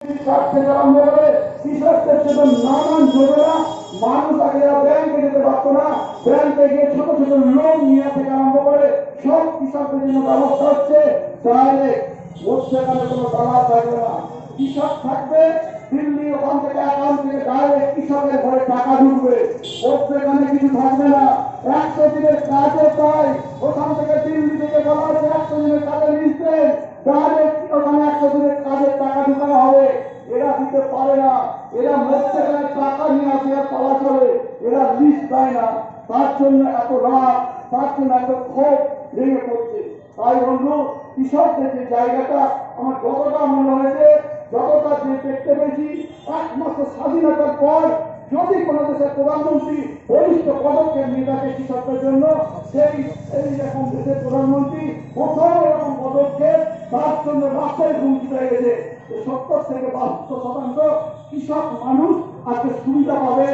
থেকে আরম্ভ করে কৃষকদের জন্য নানান যোজনা, মানুষ আগে ব্যাংকে যেতে পারত না, ব্যাংকে গিয়ে ছোট ছোট লোন নেওয়া থেকে আরম্ভ করে সব কৃষকদের জন্য ব্যবস্থা হচ্ছে। ডাইরেক্ট মধ্যখানে কোনো দালাল থাকবে না, কৃষক থাকবে দিল্লি, ওখান থেকে অ্যাকাউন্ট থেকে ডাইরেক্ট কৃষকের ঘরে টাকা ঢুকবে, মধ্যখানে কিছু থাকবে না। 100 দিনের কাজে পাই, ওখান থেকে দিল্লি থেকে বলা হচ্ছে 100 দিনের কাজে নিচ্ছে, ডাইরেক্ট ওখানে 100 দিনের কাজের টাকা ঢুকানো হবে। এরা দিতে পারে না, এরা মধ্যখানে টাকা নিয়ে আসে আর পাওয়া চলে, এরা লিস্ট দেয় না। তার জন্য এত রাগ, তার জন্য এত ক্ষোভ ভেঙে পড়ছে। তাই বন্ধু, কৃষকদের যে জায়গাটা আমার যতটা মনে হয়েছে, যতটা যে দেখতে পেয়েছি, একমাত্র স্বাধীনতার পর যদি কোনো দেশের প্রধানমন্ত্রী বলিষ্ঠ পদক্ষেপ নিয়ে থাকে কৃষকদের জন্য, এই রকম দেশের প্রধানমন্ত্রী প্রথম এরকম পদক্ষেপ, তার জন্য রাস্তায় ঘুমতে হয়ে গেছে। 70 থেকে 72% কৃষক মানুষ আজকে সুবিধা পাবে।